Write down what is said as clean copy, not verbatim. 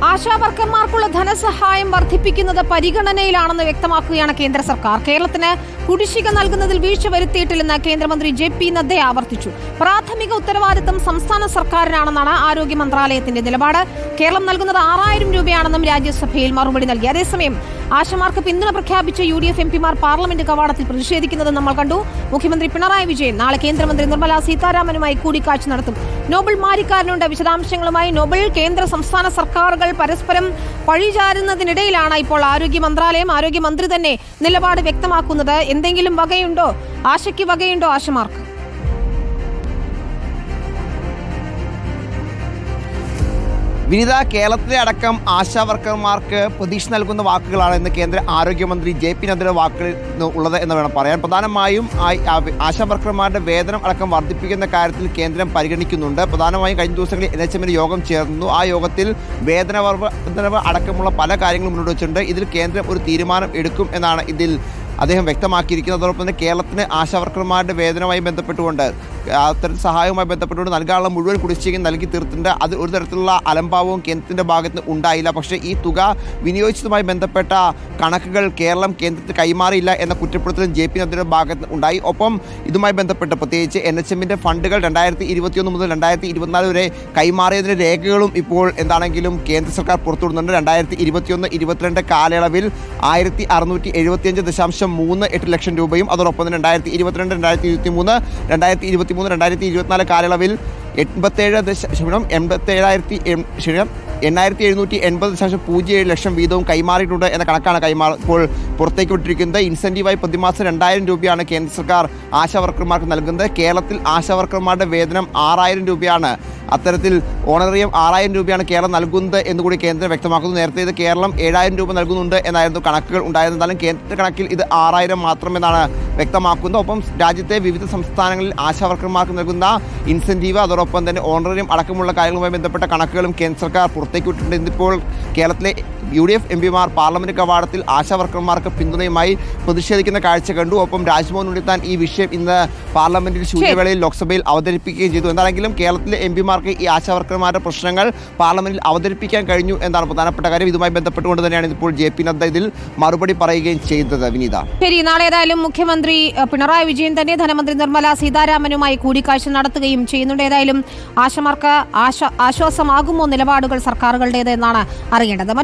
ആശാവർക്കർമാർക്കുള്ള ധനസഹായം വർദ്ധിപ്പിക്കുന്നത് പരിഗണനയിലാണെന്ന് വ്യക്തമാക്കുകയാണ് കേന്ദ്ര സർക്കാർ. കേരളത്തിന് കുടിശ്ശിക നൽകുന്നതിൽ വീഴ്ച വരുത്തിയിട്ടില്ലെന്ന് കേന്ദ്രമന്ത്രി ജെ.പി. നദ്ദ ആവർത്തിച്ചു. പ്രാഥമിക ഉത്തരവാദിത്തം സംസ്ഥാന സർക്കാരിനാണെന്നാണ് ആരോഗ്യ മന്ത്രാലയത്തിന്റെ നിലപാട്. കേരളം നൽകുന്നത് 6000 രൂപയാണെന്നും രാജ്യസഭയിൽ മറുപടി നൽകി. അതേസമയം ആശമാർക്ക് പിന്തുണ പ്രഖ്യാപിച്ച UDF എംപിമാർ പാർലമെന്റ് കവാടത്തിൽ പ്രതിഷേധിക്കുന്നത് നമ്മൾ കണ്ടു. മുഖ്യമന്ത്രി പിണറായി വിജയൻ നാളെ കേന്ദ്രമന്ത്രി നിർമ്മല സീതാരാമനുമായി കൂടിക്കാഴ്ച നടത്തും. നോബൽ മാരിക്കാരനുണ്ട് വിശദാംശങ്ങളുമായി. നോബൽ, കേന്ദ്ര സംസ്ഥാന സർക്കാരുകൾ പരസ്പരം പഴിചാരുന്നതിനിടയിലാണ് ഇപ്പോൾ ആരോഗ്യ മന്ത്രി തന്നെ നിലപാട് വ്യക്തമാക്കുന്നത്. എന്തെങ്കിലും വകയുണ്ടോ, ആശയ്ക്ക് വകയുണ്ടോ ആശമാർക്ക്? വിനിത, കേരളത്തിലെ അടക്കം ആശാ വർക്കർമാർക്ക് പ്രതീക്ഷ നൽകുന്ന വാക്കുകളാണ് ഇന്ന് കേന്ദ്ര ആരോഗ്യമന്ത്രി ജെ.പി. നദ്ദയുടെ വാക്കുകളിൽ ഉള്ളത് എന്ന് വേണം പറയാൻ. പ്രധാനമായും ആശാ വർക്കർമാരുടെ വേതനം അടക്കം വർദ്ധിപ്പിക്കുന്ന കാര്യത്തിൽ കേന്ദ്രം പരിഗണിക്കുന്നുണ്ട്. പ്രധാനമായും കഴിഞ്ഞ ദിവസങ്ങളിൽ NHM യോഗം ചേർന്നു. ആ യോഗത്തിൽ വേതനവർദ്ധനവ് അടക്കമുള്ള പല കാര്യങ്ങളും മുന്നോട്ട് വെച്ചിട്ടുണ്ട്. ഇതിൽ കേന്ദ്രം ഒരു തീരുമാനം എടുക്കും എന്നാണ് ഇതിൽ അദ്ദേഹം വ്യക്തമാക്കിയിരിക്കുന്നത്. അതോടൊപ്പം തന്നെ കേരളത്തിന് ആശാവർക്കർമാരുടെ വേതനവുമായി ബന്ധപ്പെട്ടുകൊണ്ട് അത്തരത്തിൽ സഹായവുമായി ബന്ധപ്പെട്ടുകൊണ്ട് നൽകാനുള്ള മുഴുവൻ കുടിശ്ശികയും നൽകി തീർത്തിട്ടുണ്ട്. അത് ഒരു തരത്തിലുള്ള അലംഭാവവും കേന്ദ്രത്തിൻ്റെ ഭാഗത്ത് ഉണ്ടായില്ല. പക്ഷേ ഈ തുക വിനിയോഗിച്ചതുമായി ബന്ധപ്പെട്ട കണക്കുകൾ കേരളം കേന്ദ്രത്തിന് കൈമാറിയില്ല എന്ന കുറ്റപ്പെടുത്തലും ജെ.പി. നദ്ദയുടെ ഭാഗത്ത് ഉണ്ടായി. ഒപ്പം ഇതുമായി ബന്ധപ്പെട്ട് പ്രത്യേകിച്ച് NHM ഫണ്ടുകൾ 2021 മുതൽ 2024 വരെ കൈമാറിയതിൻ്റെ രേഖകളും ഇപ്പോൾ എന്താണെങ്കിലും കേന്ദ്ര സർക്കാർ പുറത്തുവിടുന്നുണ്ട്. 2021-22 കാലയളവിൽ 1675.38 ലക്ഷം രൂപയും അതോടൊപ്പം തന്നെ 2022-2023, 2023-2024 കാലയളവിൽ 8780 ലക്ഷം വീതവും കൈമാറിയിട്ടുണ്ട് എന്ന കണക്കാണ് ഇപ്പോൾ പുറത്തേക്ക് വിട്ടിരിക്കുന്നത്. ഇൻസെൻറ്റീവായി പ്രതിമാസം 2000 രൂപയാണ് കേന്ദ്ര സർക്കാർ ആശാ വർക്കർമാർക്ക് നൽകുന്നത്. കേരളത്തിൽ ആശാ വർക്കർമാരുടെ വേതനം 6000 രൂപയാണ്. അത്തരത്തിൽ ഓണറേറിയം 6000 രൂപയാണ് കേരളം നൽകുന്നത് എന്നുകൂടി കേന്ദ്രം വ്യക്തമാക്കുന്നു. നേരത്തെ ഇത് കേരളം 7000 രൂപ നൽകുന്നുണ്ട് എന്നായിരുന്നു കണക്കുകൾ ഉണ്ടായിരുന്നത്. എന്നാലും കേന്ദ്ര കണക്കിൽ ഇത് 6000 മാത്രമെന്നാണ് വ്യക്തമാക്കുന്നത്. ഒപ്പം രാജ്യത്തെ വിവിധ സംസ്ഥാനങ്ങളിൽ ആശാ വർക്കർമാർക്ക് നൽകുന്ന ഇൻസെൻറ്റീവ് അതോടൊപ്പം തന്നെ ഓണറേറിയം അടക്കമുള്ള കാര്യങ്ങളുമായി ബന്ധപ്പെട്ട കണക്കുകളും കേന്ദ്ര സർക്കാർ പുറത്തേക്ക് വിട്ടിട്ടുണ്ട്. ഇന്നിപ്പോൾ കേരളത്തിലെ UDF എംപിമാർ പാർലമെന്റ് കവാടത്തിൽ ആശാ വർക്കർമാർക്ക് പിന്തുണയുമായി പ്രതിഷേധിക്കുന്ന കാഴ്ച കണ്ടു. ഒപ്പം രാജ്മോഹൻ ഉണ്ണിത്താൻ ഈ വിഷയം ഇന്ന് പാർലമെന്റിൽ ശൂന്യവേളയിൽ ലോക്സഭയിൽ അവതരിപ്പിക്കുകയും ചെയ്തു. എന്താണെങ്കിലും കേരളത്തിലെ എംപിമാർക്ക് ഈ ആശാ വർക്കർമാരുടെ പ്രശ്നങ്ങൾ പാർലമെന്റിൽ അവതരിപ്പിക്കാൻ കഴിഞ്ഞു എന്നാണ് പ്രധാനപ്പെട്ട കാര്യം. ഇതുമായി ബന്ധപ്പെട്ടുകൊണ്ട് തന്നെയാണ് ഇപ്പോൾ ജെ.പി. നദ്ദ ഇതിൽ മറുപടി പറയുകയും ചെയ്തത്. വിനീത, ശരി, നാളെ ഏതായാലും മുഖ്യമന്ത്രി പിണറായി വിജയൻ തന്നെ ധനമന്ത്രി നിർമ്മല സീതാരാമനുമായി കൂടിക്കാഴ്ച നടത്തുകയും ചെയ്യുന്നുണ്ട്. ഏതായാലും ആശമാർക്ക് ആശ്വാസമാകുമോ നിലപാടുകൾ സർക്കാരുകളുടേത് എന്നാണ് അറിയേണ്ടത്.